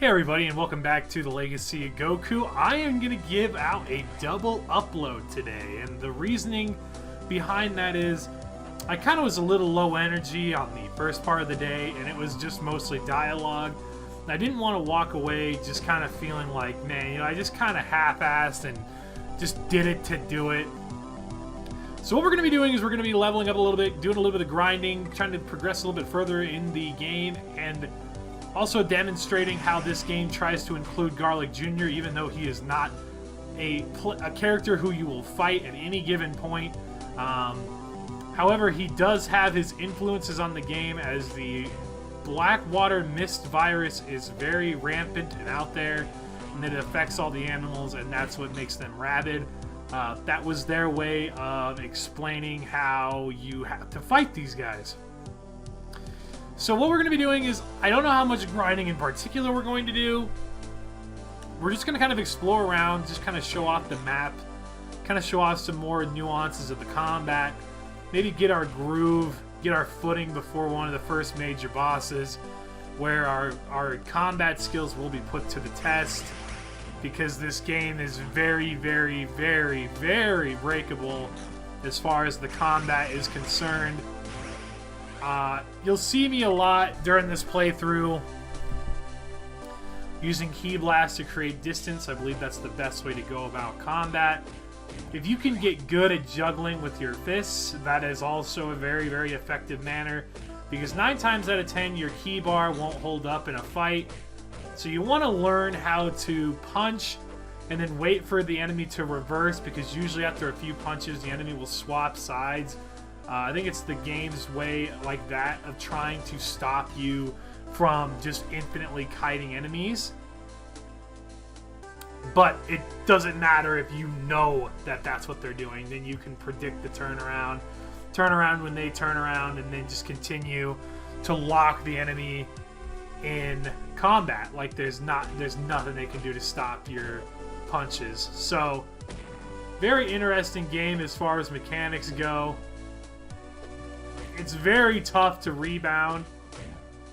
Hey everybody, and welcome back to the Legacy of Goku. I am going to give out a double upload today, and the reasoning behind that is I kind of was a little low energy on the first part of the day, and it was just mostly dialogue. I didn't want to walk away just kind of feeling like, man, you know, I just kind of half-assed and just did it to do it. So what we're going to be doing is we're going to be leveling up a little bit, doing a little bit of grinding, trying to progress a little bit further in the game, and also demonstrating how this game tries to include Garlic Jr., even though he is not a character who you will fight at any given point. However, he does have his influences on the game, as the Blackwater Mist virus is very rampant and out there, and it affects all the animals, and that's what makes them rabid. That was their way of explaining how you have to fight these guys. So what we're going to be doing is, I don't know how much grinding in particular we're going to do. We're just going to kind of explore around, just kind of show off the map, kind of show off some more nuances of the combat, maybe get our groove, get our footing before one of the first major bosses, where our combat skills will be put to the test, because this game is very, very, very, very breakable as far as the combat is concerned. You'll see me a lot during this playthrough using Ki Blast to create distance. I believe that's the best way to go about combat. If you can get good at juggling with your fists, that is also a very, very effective manner, because 9 times out of 10 your Ki bar won't hold up in a fight. So you want to learn how to punch and then wait for the enemy to reverse, because usually after a few punches the enemy will swap sides. I think it's the game's way like that of trying to stop you from just infinitely kiting enemies. But it doesn't matter if you know that that's what they're doing. Then you can predict the turnaround. Turn around when they turn around, and then just continue to lock the enemy in combat. Like there's nothing they can do to stop your punches. So very interesting game as far as mechanics go. It's very tough to rebound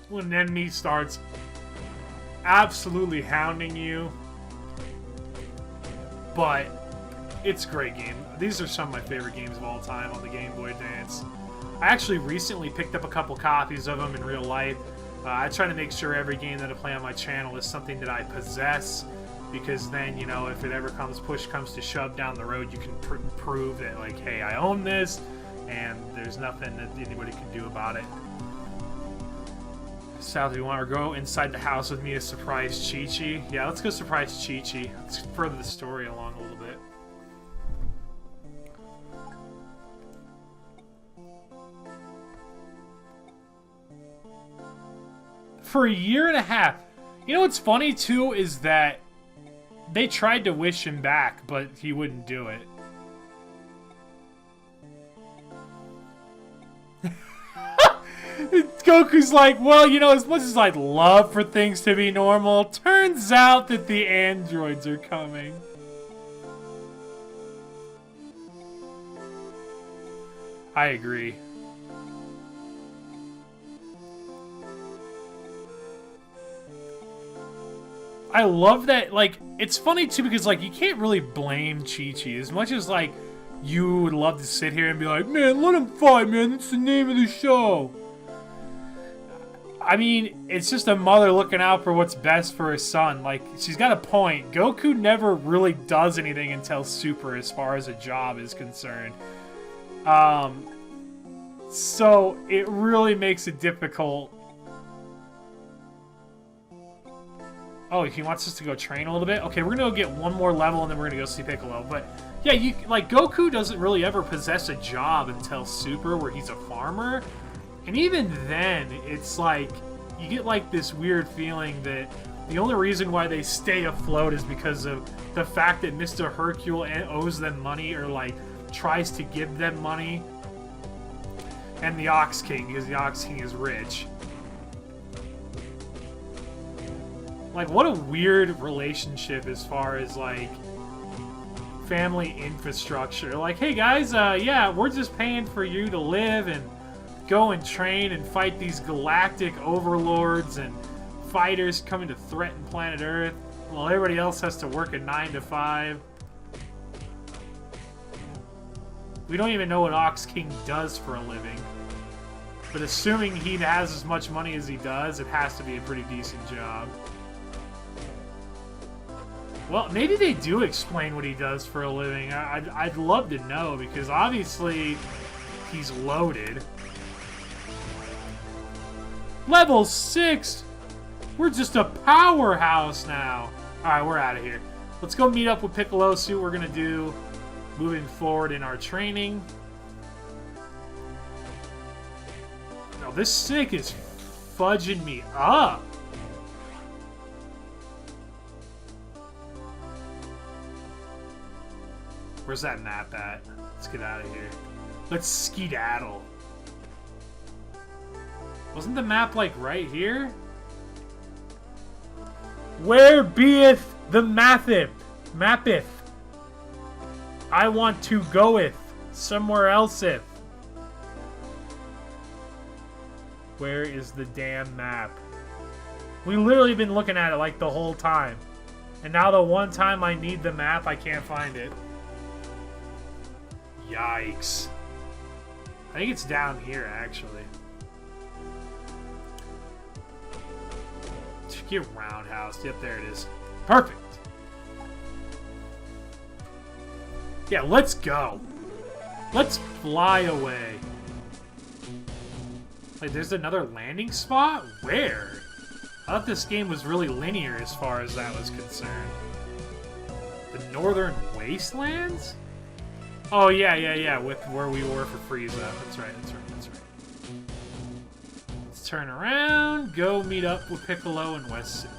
when an enemy starts absolutely hounding you, but it's a great game. These are some of my favorite games of all time on the Game Boy Advance. I actually recently picked up a couple copies of them in real life. I try to make sure every game that I play on my channel is something that I possess, because then, you know, if it ever push comes to shove down the road, you can prove that, like, hey, I own this, and there's nothing that anybody can do about it. Sal, do you want to go inside the house with me to surprise Chi-Chi? Yeah, let's go surprise Chi-Chi. Let's further the story along a little bit. For a year and a half. You know what's funny, too, is that they tried to wish him back, but he wouldn't do it. Goku's like, well, you know, as much as I'd love for things to be normal, turns out that the androids are coming. I agree. I love that, like, it's funny too, because, like, you can't really blame Chi-Chi as much as, like, you would love to sit here and be like, man, let him fight, man, that's the name of the show. I mean, it's just a mother looking out for what's best for her son. Like, she's got a point. Goku never really does anything until Super, as far as a job is concerned. So it really makes it difficult. Oh, he wants us to go train a little bit? Okay, we're gonna go get one more level, and then we're gonna go see Piccolo. But yeah, Goku doesn't really ever possess a job until Super, where he's a farmer. And even then, it's like, you get like this weird feeling that the only reason why they stay afloat is because of the fact that Mr. Hercule owes them money, or like tries to give them money. And the Ox King, because the Ox King is rich. Like, what a weird relationship as far as like family infrastructure. Like, hey guys, yeah, we're just paying for you to live and go and train and fight these galactic overlords and fighters coming to threaten planet Earth, while everybody else has to work a 9 to 5. We don't even know what Ox King does for a living. But assuming he has as much money as he does, it has to be a pretty decent job. Well, maybe they do explain what he does for a living. I'd love to know, because obviously he's loaded. Level 6! We're just a powerhouse now. Alright, we're out of here. Let's go meet up with Piccolo, see what we're going to do moving forward in our training. Now, this stick is fudging me up. Where's that map at? Let's get out of here. Let's skedaddle. Wasn't the map, like, right here? Where beeth the mappeth? I want to goeth somewhere elseth. Where is the damn map? We literally been looking at it, like, the whole time. And now the one time I need the map, I can't find it. Yikes. I think it's down here, actually. Get roundhouse. Yep, there it is. Perfect. Yeah, let's go. Let's fly away. Wait, there's another landing spot? Where? I thought this game was really linear as far as that was concerned. The Northern Wastelands? Oh, yeah, with where we were for Frieza. That's right. Let's turn around, go meet up with Piccolo in West City.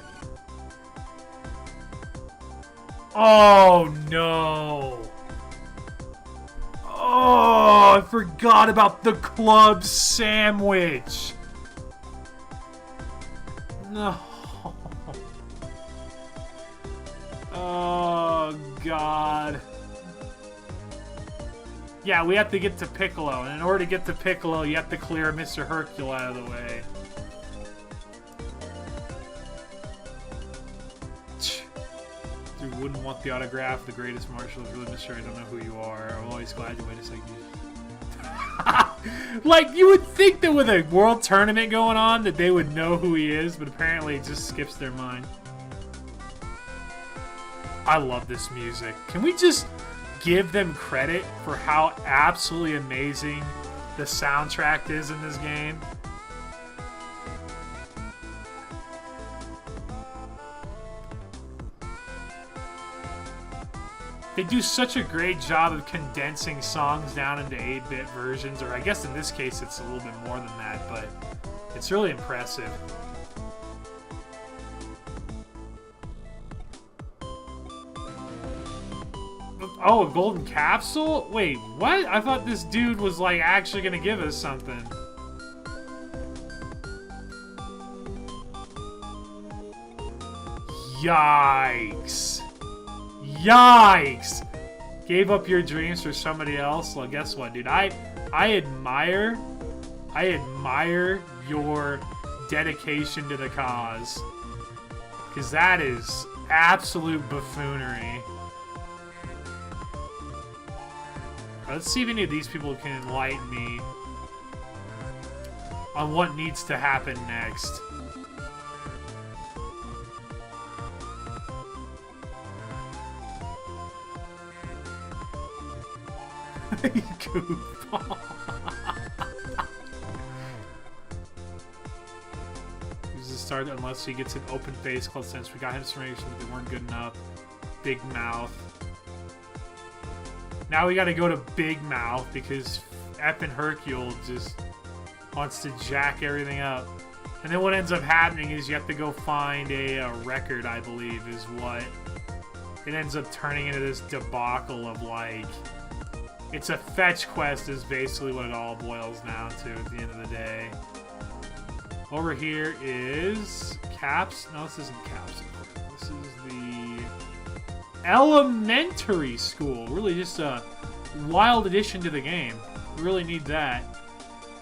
Oh, no. Oh, I forgot about the club sandwich. No. Oh, God. Yeah, we have to get to Piccolo, and in order to get to Piccolo, you have to clear Mr. Hercule out of the way. Dude, wouldn't want the autograph. The greatest marshal is really Mr. I don't know who you are. I'm always glad you wait a second. Like, you would think that with a world tournament going on that they would know who he is, but apparently it just skips their mind. I love this music. Can we just give them credit for how absolutely amazing the soundtrack is in this game? They do such a great job of condensing songs down into 8-bit versions, or I guess in this case it's a little bit more than that, but it's really impressive. Oh, a golden capsule? Wait, what? I thought this dude was, like, actually gonna give us something. Yikes. Yikes! Gave up your dreams for somebody else? Well, guess what, dude? I admire your dedication to the cause. Because that is absolute buffoonery. Let's see if any of these people can enlighten me on what needs to happen next. Goofball. Use the start unless he gets an open face close sense. We got information, but they weren't good enough. Big mouth. Now we gotta go to Big Mouth because effing Hercule just wants to jack everything up. And then what ends up happening is you have to go find a record, I believe, is what. It ends up turning into this debacle of, like... It's a fetch quest is basically what it all boils down to at the end of the day. Over here is... Caps? No, this isn't Caps. This is the... Elementary School. Really just a wild addition to the game. We really need that.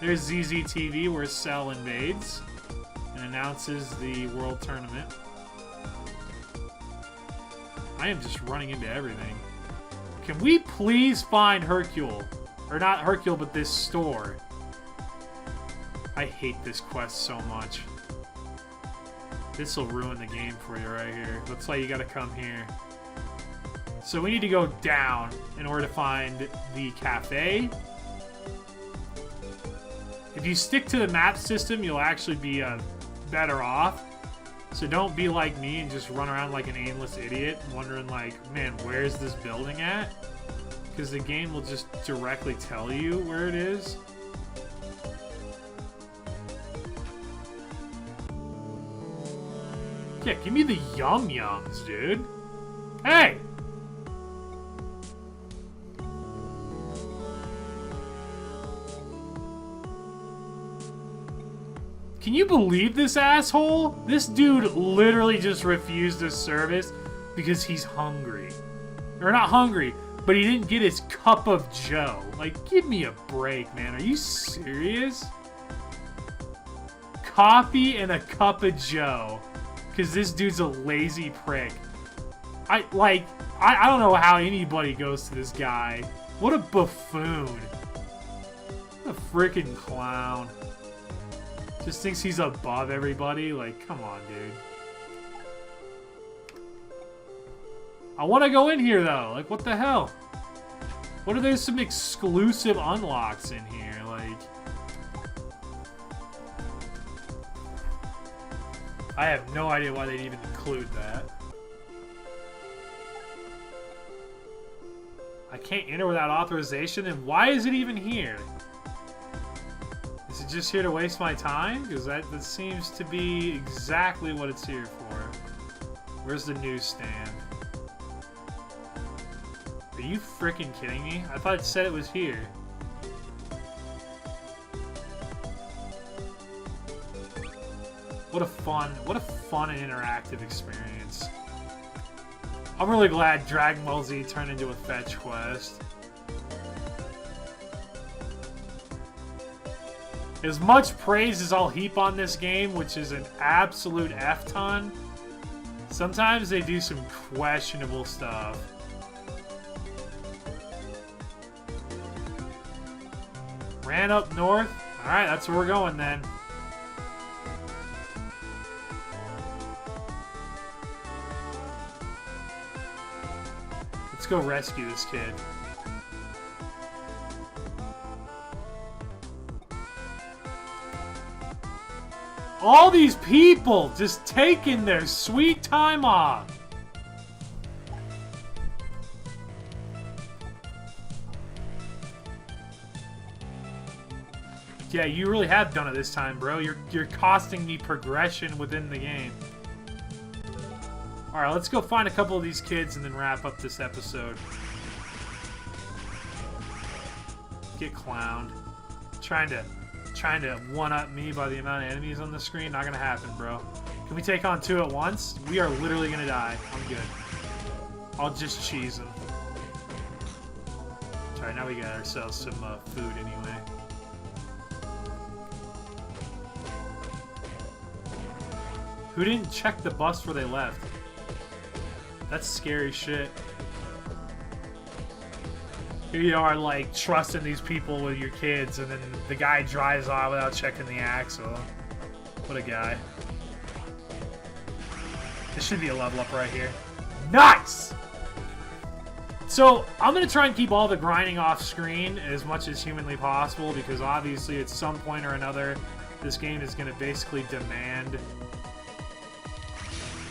There's ZZTV where Cell invades. And announces the World Tournament. I am just running into everything. Can we please find Hercule? Or not Hercule, but this store. I hate this quest so much. This will ruin the game for you right here. Looks like you gotta come here. So we need to go down in order to find the cafe. If you stick to the map system, you'll actually be better off. So don't be like me and just run around like an aimless idiot, wondering like, man, where's this building at? Because the game will just directly tell you where it is. Yeah, give me the yum-yums, dude. Hey! Can you believe this asshole? This dude literally just refused his service because he's hungry. Or not hungry, but he didn't get his cup of joe. Like, give me a break, man. Are you serious? Coffee and a cup of joe. Because this dude's a lazy prick. I don't know how anybody goes to this guy. What a buffoon. What a freaking clown. Just thinks he's above everybody. Like, come on, dude. I want to go in here, though. Like, what the hell? What are there some exclusive unlocks in here? Like... I have no idea why they'd even include that. I can't enter without authorization, and why is it even here? Is it just here to waste my time? Because that seems to be exactly what it's here for. Where's the newsstand? Are you freaking kidding me? I thought it said it was here. What a fun and interactive experience. I'm really glad Dragon Ball Z turned into a fetch quest. As much praise as I'll heap on this game, which is an absolute F-ton, sometimes they do some questionable stuff. Ran up north? Alright, that's where we're going then. Let's go rescue this kid. All these people just taking their sweet time off. Yeah, you really have done it this time, bro. You're costing me progression within the game. Alright, let's go find a couple of these kids and then wrap up this episode. Get clowned. Trying to one-up me by the amount of enemies on the screen. Not gonna happen, bro. Can we take on two at once? We are literally gonna die. I'm good. I'll just cheese them. Alright, now we got ourselves some food anyway. Who didn't check the bus before they left? That's scary shit. Here you are, like, trusting these people with your kids, and then the guy drives off without checking the axle. What a guy. This should be a level up right here. Nice! So, I'm going to try and keep all the grinding off screen as much as humanly possible, because obviously at some point or another, this game is going to basically demand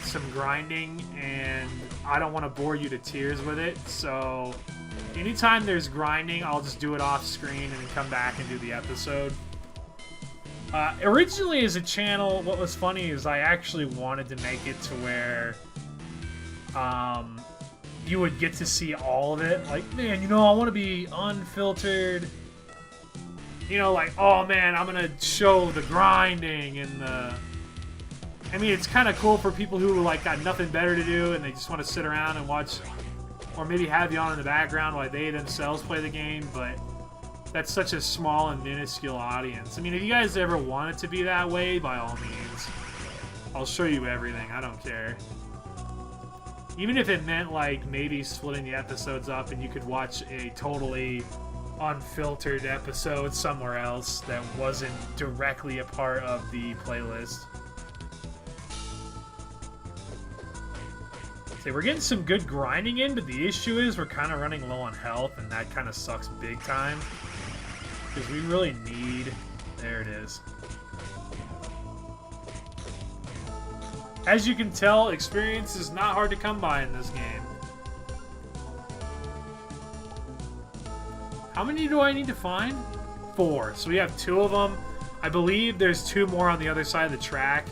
some grinding, and I don't want to bore you to tears with it, so anytime there's grinding, I'll just do it off screen and then come back and do the episode. Originally as a channel, what was funny is I actually wanted to make it to where you would get to see all of it. Like, man, you know, I want to be unfiltered. You know, like, oh man, I'm going to show the grinding and the... I mean, it's kind of cool for people who like got nothing better to do and they just want to sit around and watch, or maybe have you on in the background while they themselves play the game, but that's such a small and minuscule audience. I mean, if you guys ever want it to be that way, by all means. I'll show you everything. I don't care. Even if it meant, like, maybe splitting the episodes up and you could watch a totally unfiltered episode somewhere else that wasn't directly a part of the playlist. Okay, we're getting some good grinding in, but the issue is we're kind of running low on health, and that kind of sucks big time. Because we really need... There it is. As you can tell, experience is not hard to come by in this game. How many do I need to find? 4. So we have 2 of them. I believe there's 2 more on the other side of the track.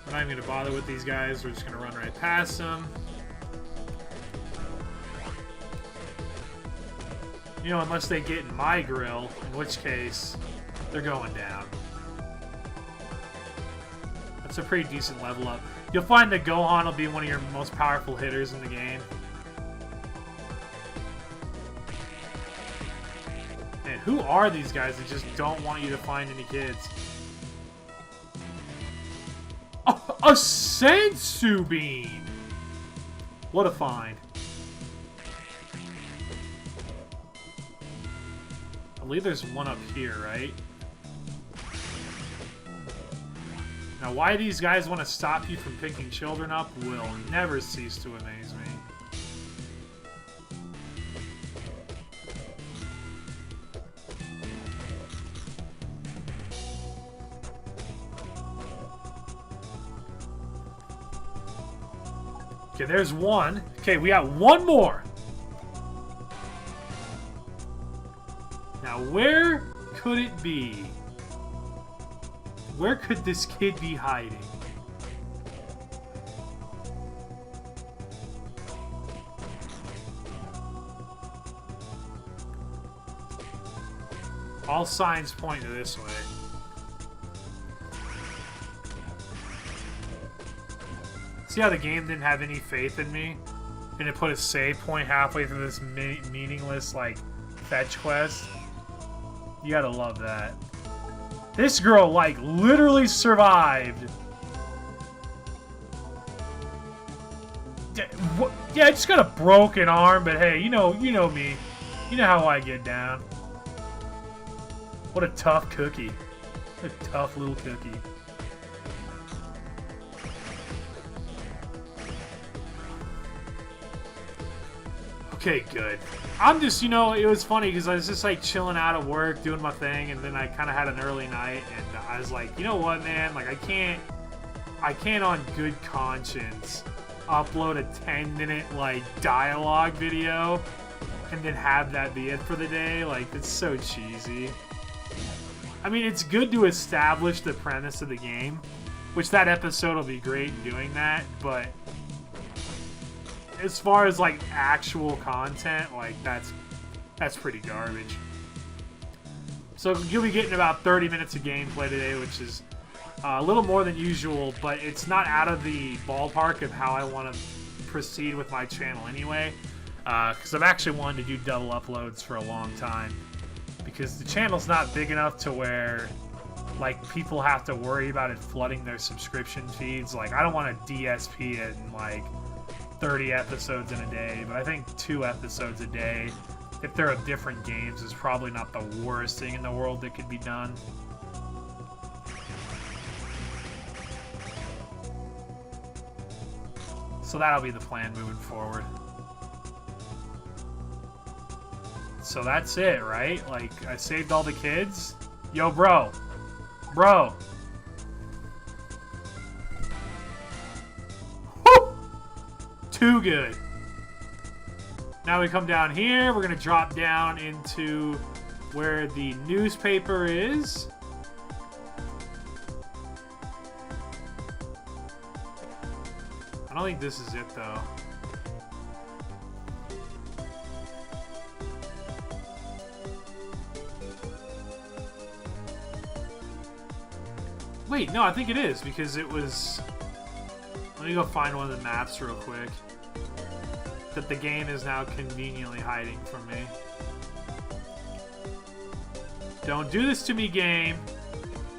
We're not even going to bother with these guys. We're just going to run right past them. You know, unless they get in my grill, in which case, they're going down. That's a pretty decent level up. You'll find that Gohan will be one of your most powerful hitters in the game. And who are these guys that just don't want you to find any kids? Oh, a Sensu Bean! What a find. I believe there's one up here, right? Now, why these guys want to stop you from picking children up will never cease to amaze me. Okay, there's one. Okay, we got one more. Now, where could it be? Where could this kid be hiding? All signs point to this way. See how the game didn't have any faith in me? And it put a save point halfway through this meaningless, like, fetch quest? You gotta love that. This girl, like, literally survived. Yeah, I just got a broken arm, but hey, you know me. You know how I get down. What a tough cookie. What a tough little cookie. Okay, good. I'm just, you know, it was funny because I was just like chilling out at work, doing my thing, and then I kind of had an early night, and I was like, you know what, man? Like, I can't on good conscience upload a 10-minute, like, dialogue video and then have that be it for the day. Like, it's so cheesy. I mean, it's good to establish the premise of the game, which that episode will be great in doing that, but as far as, like, actual content, like, that's pretty garbage. So you'll be getting about 30 minutes of gameplay today, which is a little more than usual, but it's not out of the ballpark of how I want to proceed with my channel anyway, because I've actually wanted to do double uploads for a long time, because the channel's not big enough to where, like, people have to worry about it flooding their subscription feeds. Like, I don't want to DSP it and, like, 30 episodes in a day, but I think 2 episodes a day, if they're of different games, is probably not the worst thing in the world that could be done. So that'll be the plan moving forward. So that's it, right? Like, I saved all the kids? Yo, bro. Bro. Too good. Now we come down here. We're going to drop down into where the newspaper is. I don't think this is it, though. Wait, no, I think it is, because it was... Let me go find one of the maps real quick that the game is now conveniently hiding from me. Don't do this to me, game.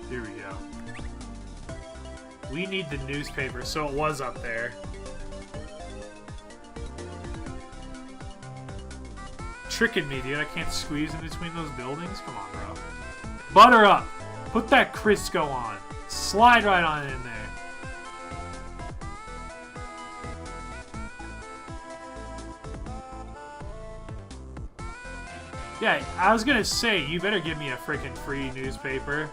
Here we go. We need the newspaper, so it was up there. Tricking me, dude. I can't squeeze in between those buildings. Come on, bro. Butter up. Put that Crisco on. Slide right on in there. Yeah, I was gonna say, you better give me a freaking free newspaper.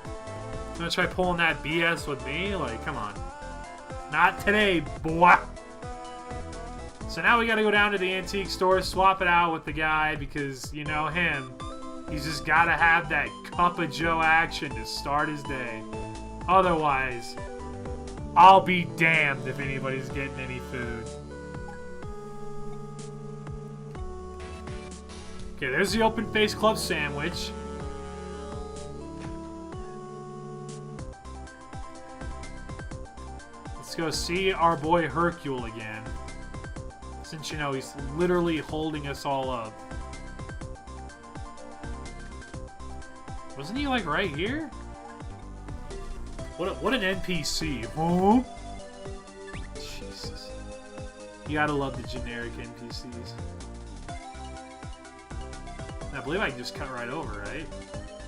You gonna try pulling that BS with me? Like, come on. Not today, boy. So now we gotta go down to the antique store, swap it out with the guy, because, you know him. He's just gotta have that cup of Joe action to start his day. Otherwise, I'll be damned if anybody's getting any food. Okay, there's the Open Face Club sandwich. Let's go see our boy Hercule again. Since, you know, he's literally holding us all up. Wasn't he, like, right here? What an NPC. Huh? Jesus. You gotta love the generic NPCs. I believe I can just cut right over, right?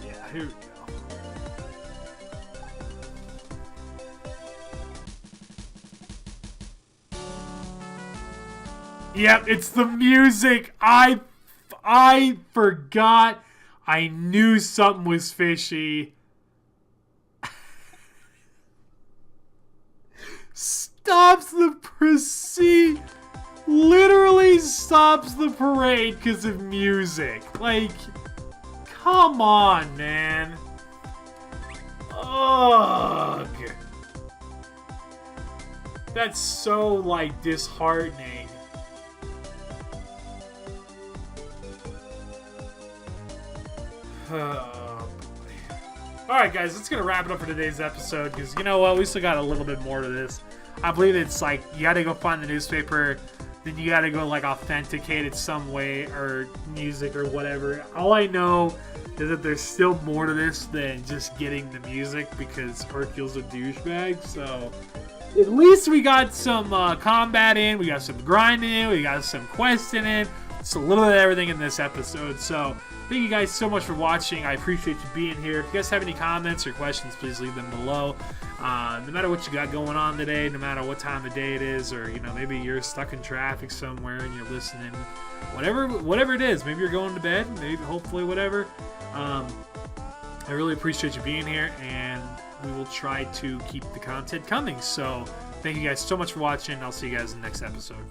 Yeah, here we go. Yep, it's the music. I forgot. I knew something was fishy. Stops the proceed. Literally stops the parade because of music. Like, come on, man. Ugh. That's so, like, disheartening. Oh, boy. Alright, guys, that's going to wrap it up for today's episode, because, you know what, we still got a little bit more to this. I believe it's, like, you got to go find the newspaper, then you got to go, like, authenticate it some way, or music, or whatever. All I know is that there's still more to this than just getting the music, because Hercule's a douchebag, so... At least we got some combat in, we got some grinding in, we got some questing in. It's a little bit of everything in this episode, so... Thank you guys so much for watching. I appreciate you being here. If you guys have any comments or questions, please leave them below. No matter what you got going on today, no matter what time of day it is, or, you know, maybe you're stuck in traffic somewhere and you're listening, whatever it is. Maybe you're going to bed, maybe, hopefully, whatever. I really appreciate you being here, and we will try to keep the content coming. So thank you guys so much for watching. I'll see you guys in the next episode.